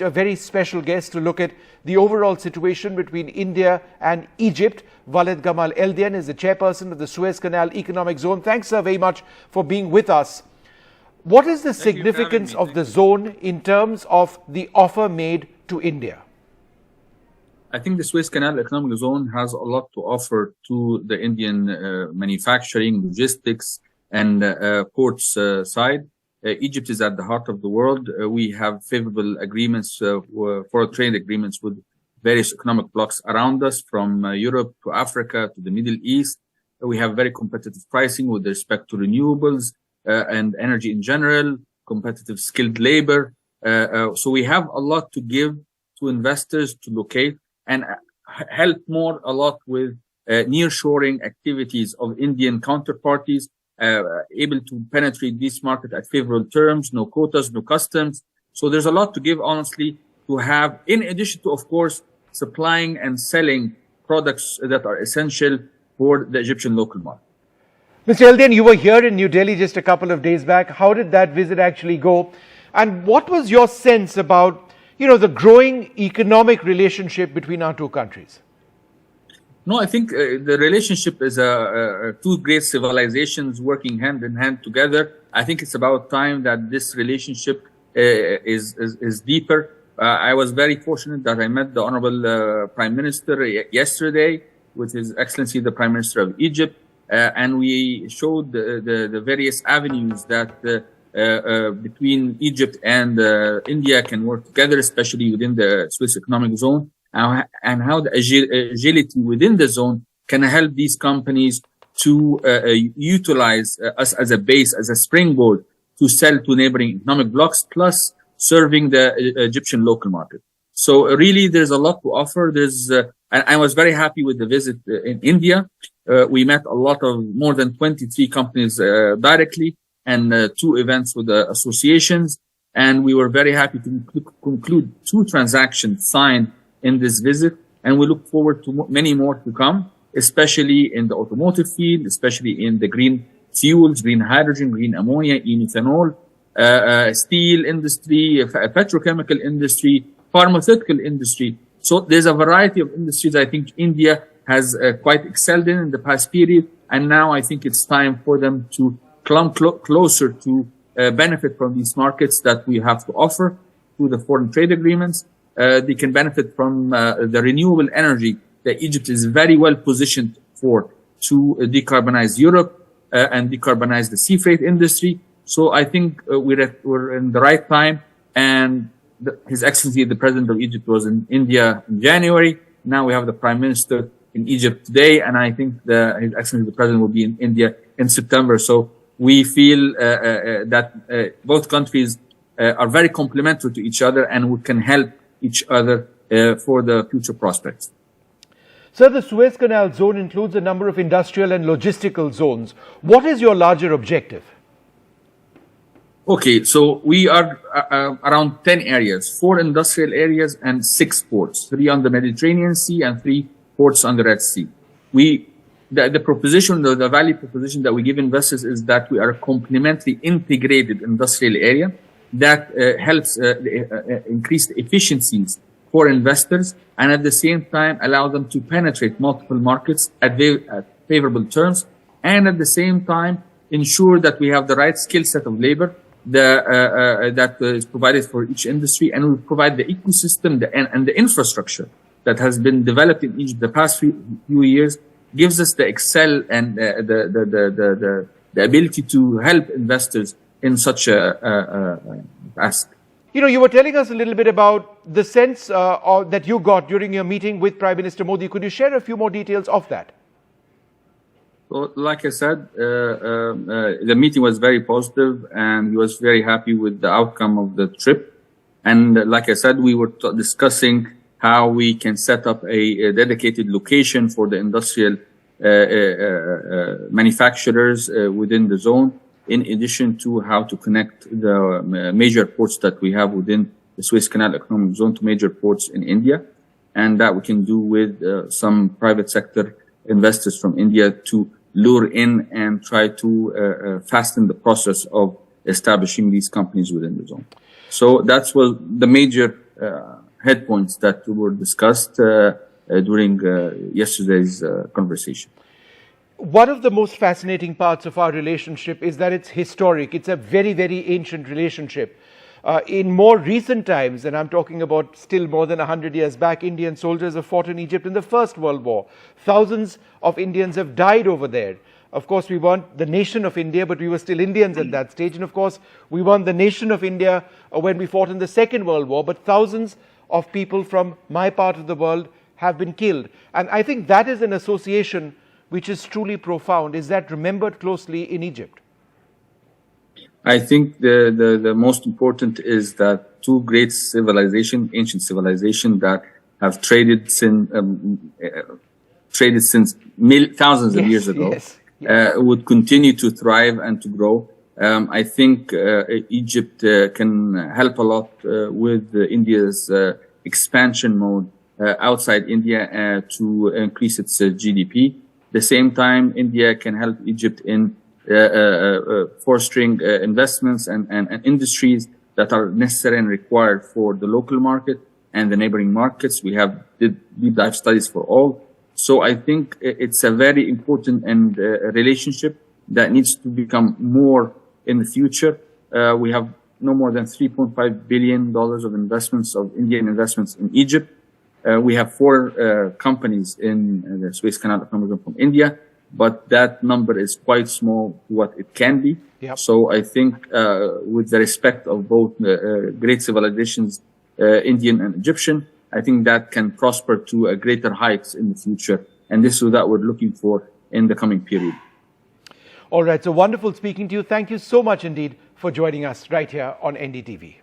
A very special guest to look at the overall situation between India and Egypt. Waleid Gamal Eldien is the chairperson of the Suez Canal Economic Zone. Thanks, sir, very much for being with us. What is the significance of the zone in terms of the offer made to India? I think the Suez Canal Economic Zone has a lot to offer to the Indian manufacturing, logistics, and ports side. Egypt is at the heart of the world. We have favorable agreements, for trade agreements with various economic blocs around us, from Europe to Africa to the Middle East. We have very competitive pricing with respect to renewables and energy in general, competitive skilled labor. So we have a lot to give to investors to locate and help a lot with nearshoring activities of Indian counterparties, able to penetrate this market at favorable terms, no quotas, no customs. So there's a lot to give, honestly, to have, in addition to, of course, supplying and selling products that are essential for the Egyptian local market. Mr. Eldien, you were here in New Delhi just a couple of days back. How did that visit actually go? And what was your sense about, the growing economic relationship between our two countries? No, I think the relationship is two great civilizations working hand in hand together. I think it's about time that this relationship is deeper. I was very fortunate that I met the Honorable Prime Minister yesterday with His Excellency the Prime Minister of Egypt, and we showed the various avenues that between Egypt and India can work together, especially within the Suez Economic Zone. And how the agility within the zone can help these companies to utilize us as a base, as a springboard to sell to neighboring economic blocs, plus serving the Egyptian local market. So really, there's a lot to offer. I was very happy with the visit in India. We met more than 23 companies directly, and 2 events with the associations. And we were very happy to conclude 2 transactions signed in this visit, and we look forward to many more to come, especially in the automotive field, especially in the green fuels, green hydrogen, green ammonia, e-methanol, steel industry, petrochemical industry, pharmaceutical industry. So there's a variety of industries I think India has quite excelled in the past period, and now I think it's time for them to come closer to benefit from these markets that we have to offer through the foreign trade agreements. They can benefit from the renewable energy that Egypt is very well positioned for to decarbonize Europe and decarbonize the sea freight industry. So I think we're in the right time. And His Excellency, the President of Egypt, was in India in January. Now we have the Prime Minister in Egypt today, and I think His Excellency, the President, will be in India in September. So we feel that both countries are very complementary to each other, and we can help each other for the future prospects. Sir, the Suez Canal Zone includes a number of industrial and logistical zones. What is your larger objective? Okay, so we are around 10 areas, 4 industrial areas and 6 ports, 3 on the Mediterranean Sea and 3 ports on the Red Sea. The proposition, the value proposition that we give investors is that we are a complementary integrated industrial area that helps increase the efficiencies for investors, and at the same time allow them to penetrate multiple markets at favorable terms, and at the same time ensure that we have the right skill set of labor that is provided for each industry, and we provide the ecosystem and the infrastructure that has been developed in Egypt the past few years, gives us the excel and the ability to help investors in such a task. You were telling us a little bit about the sense that you got during your meeting with Prime Minister Modi. Could you share a few more details of that? So, like I said, the meeting was very positive, and he was very happy with the outcome of the trip. And like I said, we were discussing how we can set up a dedicated location for the industrial manufacturers within the zone, in addition to how to connect the major ports that we have within the Suez Canal Economic Zone to major ports in India, and that we can do with some private sector investors from India to lure in and try to fasten the process of establishing these companies within the zone. So that's what the major head points that were discussed during yesterday's conversation. One of the most fascinating parts of our relationship is that it's historic. It's a very, very ancient relationship. In more recent times, and I'm talking about still more than 100 years back, Indian soldiers have fought in Egypt in the First World War. Thousands of Indians have died over there. Of course, we weren't the nation of India, but we were still Indians at that stage. And of course, we weren't the nation of India when we fought in the Second World War, but thousands of people from my part of the world have been killed. And I think that is an association which is truly profound. Is that remembered closely in Egypt? I think the most important is that two great civilizations, ancient civilizations that have traded since thousands of years ago, would continue to thrive and to grow. I think Egypt can help a lot with India's expansion mode outside India to increase its GDP. At the same time, India can help Egypt in fostering investments and industries that are necessary and required for the local market and the neighboring markets. We have deep dive studies for all. So I think it's a very important and relationship that needs to become more in the future. We have no more than $3.5 billion of investments, of Indian investments in Egypt. We have 4 companies in the Suez Canal Economic Zone from India, but that number is quite small to what it can be. Yep. So I think with the respect of both great civilizations, Indian and Egyptian, I think that can prosper to a greater heights in the future. And this is what we're looking for in the coming period. All right. So wonderful speaking to you. Thank you so much indeed for joining us right here on NDTV.